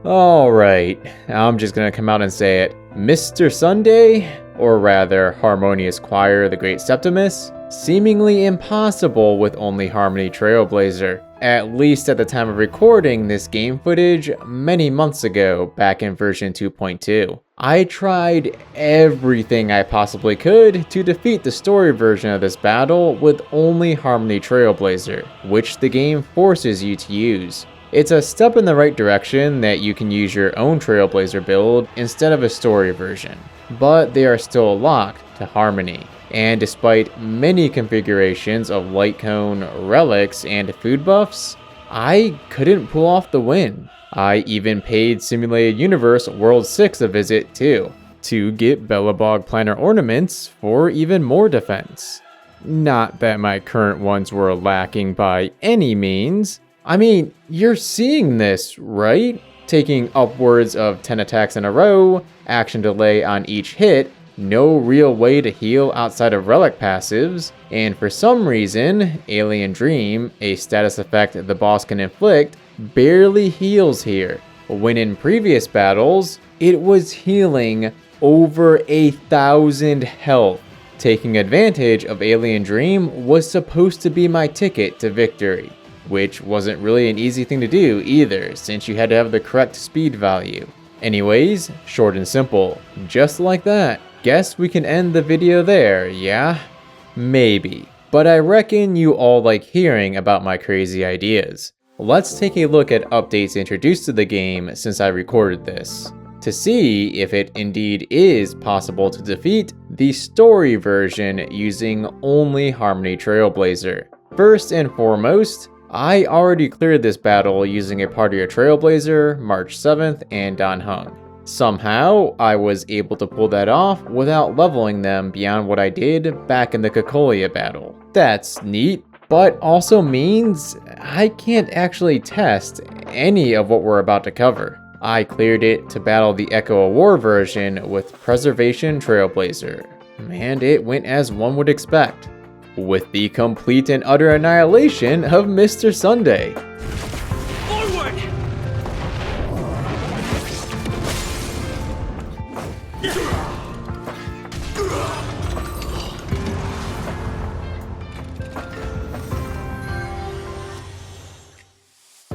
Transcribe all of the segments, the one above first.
Alright, I'm just gonna come out and say it. Mr. Sunday, or rather Harmonious Choir the Great Septimus, seemingly impossible with only Harmony Trailblazer, at least at the time of recording this game footage many months ago, back in version 2.2. I tried everything I possibly could to defeat the story version of this battle with only Harmony Trailblazer, which the game forces you to use. It's a step in the right direction that you can use your own Trailblazer build instead of a story version, but they are still locked to Harmony. And despite many configurations of light cone, relics, and food buffs, I couldn't pull off the win. I even paid Simulated Universe World 6 a visit too, to get Bellabog Planner ornaments for even more defense. Not that my current ones were lacking by any means. I mean, you're seeing this, right? Taking upwards of 10 attacks in a row, action delay on each hit, no real way to heal outside of relic passives, and for some reason, Alien Dream, a status effect the boss can inflict, barely heals here, when in previous battles, it was healing over 1,000 health. Taking advantage of Alien Dream was supposed to be my ticket to victory, which wasn't really an easy thing to do either, since you had to have the correct speed value. Anyways, short and simple, just like that. Guess we can end the video there, yeah? Maybe. But I reckon you all like hearing about my crazy ideas. Let's take a look at updates introduced to the game since I recorded this, to see if it indeed is possible to defeat the story version using only Harmony Trailblazer. First and foremost, I already cleared this battle using a part of your Trailblazer, March 7th, and Dan Heng. Somehow, I was able to pull that off without leveling them beyond what I did back in the Cocolia battle. That's neat, but also means I can't actually test any of what we're about to cover. I cleared it to battle the Echo of War version with Preservation Trailblazer, and it went as one would expect, with the complete and utter annihilation of Mr. Sunday. Forward!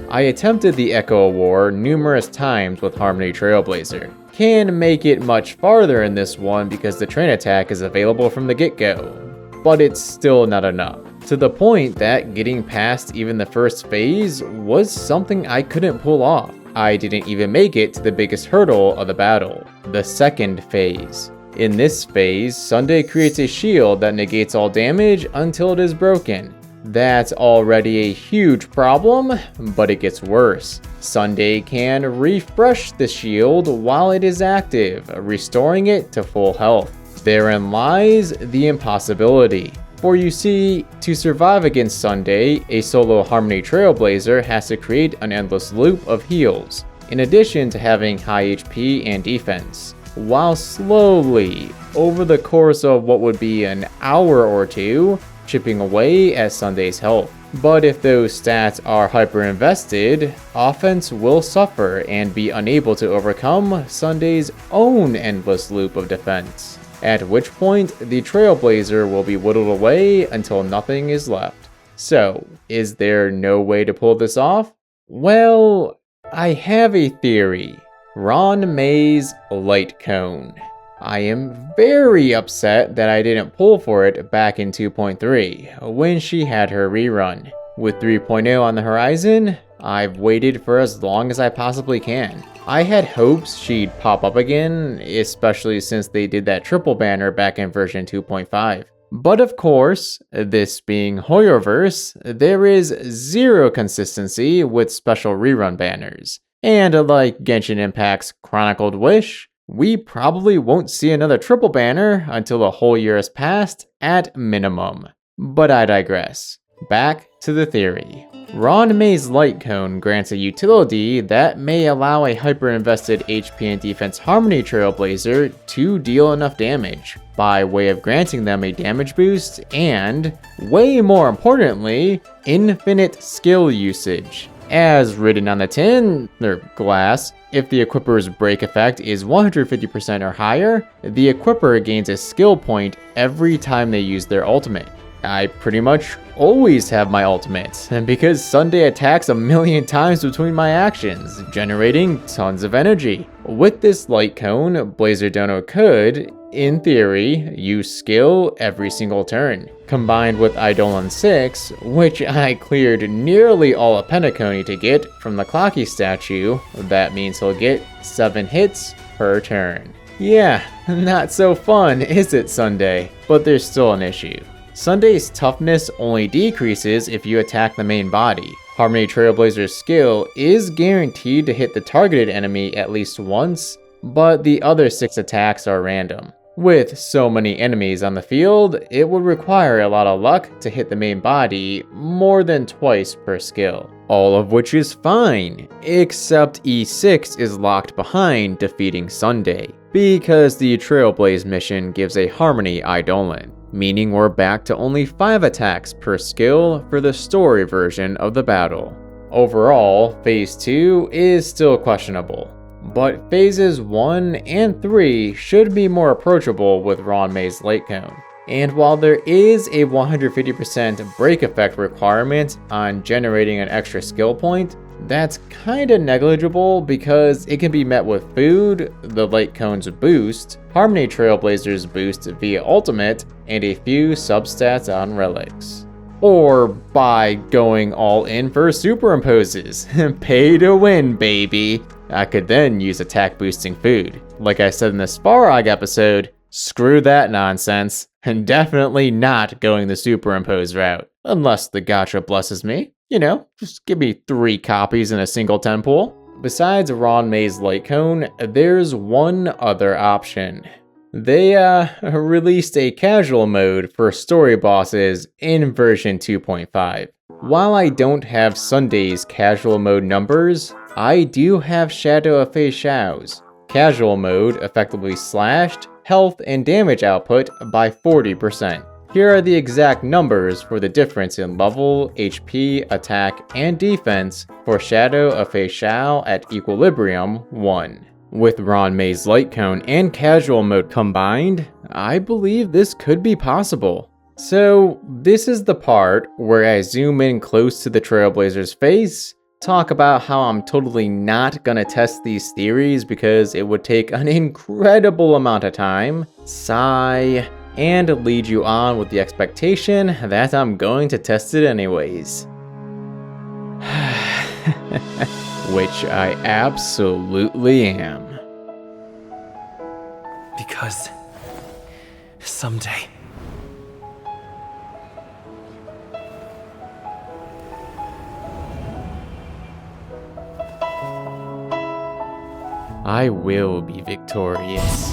I attempted the Echo of War numerous times with Harmony Trailblazer. Can make it much farther in this one because the train attack is available from the get-go, but it's still not enough. To the point that getting past even the first phase was something I couldn't pull off. I didn't even make it to the biggest hurdle of the battle, the second phase. In this phase, Sunday creates a shield that negates all damage until it is broken. That's already a huge problem, but it gets worse. Sunday can refresh the shield while it is active, restoring it to full health. Therein lies the impossibility. For you see, to survive against Sunday, a solo Harmony Trailblazer has to create an endless loop of heals, in addition to having high HP and defense, while slowly, over the course of what would be an hour or two, chipping away at Sunday's health. But if those stats are hyper-invested, offense will suffer and be unable to overcome Sunday's own endless loop of defense, at which point the Trailblazer will be whittled away until nothing is left. So, is there no way to pull this off? Well, I have a theory. Ron May's Light Cone. I am very upset that I didn't pull for it back in 2.3, when she had her rerun. With 3.0 on the horizon, I've waited for as long as I possibly can. I had hopes she'd pop up again, especially since they did that triple banner back in version 2.5. But of course, this being Hoyoverse, there is zero consistency with special rerun banners. And like Genshin Impact's Chronicled Wish, we probably won't see another triple banner until a whole year has passed at minimum. But I digress. Back to the theory. Ron May's Light Cone grants a utility that may allow a hyper-invested HP and defense Harmony Trailblazer to deal enough damage, by way of granting them a damage boost and, way more importantly, infinite skill usage. As written on the tin, or glass, if the equipper's break effect is 150% or higher, the equipper gains a skill point every time they use their ultimate. I pretty much always have my ultimate, and because Sunday attacks a million times between my actions, generating tons of energy. With this light cone, Blazer Dono could, in theory, use skill every single turn. Combined with Eidolon 6, which I cleared nearly all of penacony to get from the Clocky statue, that means he'll get 7 hits per turn. Yeah, not so fun, is it, Sunday? But there's still an issue. Sunday's toughness only decreases if you attack the main body. Harmony Trailblazer's skill is guaranteed to hit the targeted enemy at least once, but the other 6 attacks are random. With so many enemies on the field, it would require a lot of luck to hit the main body more than twice per skill. All of which is fine, except E6 is locked behind defeating Sunday, because the Trailblaze mission gives a Harmony Eidolon, meaning we're back to only 5 attacks per skill for the story version of the battle. Overall, Phase 2 is still questionable, but Phases 1 and 3 should be more approachable with Ron May's Light Cone. And while there is a 150% break effect requirement on generating an extra skill point, that's kinda negligible because it can be met with food, the Light Cone's boost, Harmony Trailblazer's boost via ultimate, and a few substats on relics. Or by going all in for superimposes. Pay to win, baby. I could then use attack boosting food. Like I said in the Svarog episode, screw that nonsense, and definitely not going the superimpose route. Unless the gacha blesses me. You know, just give me 3 copies in a single 10 pool. Besides Ron May's Light Cone, there's one other option. They released a casual mode for story bosses in version 2.5. While I don't have Sunday's casual mode numbers, I do have Shadow of Fei Xiao's. Casual mode effectively slashed health and damage output by 40%. Here are the exact numbers for the difference in level, HP, attack, and defense for Shadow of Fei Xiao at Equilibrium 1. With Ron May's Light Cone and casual mode combined, I believe this could be possible. So this is the part where I zoom in close to the Trailblazer's face, talk about how I'm totally not gonna test these theories because it would take an incredible amount of time, sigh, and lead you on with the expectation that I'm going to test it anyways. Which I absolutely am. Because someday I will be victorious.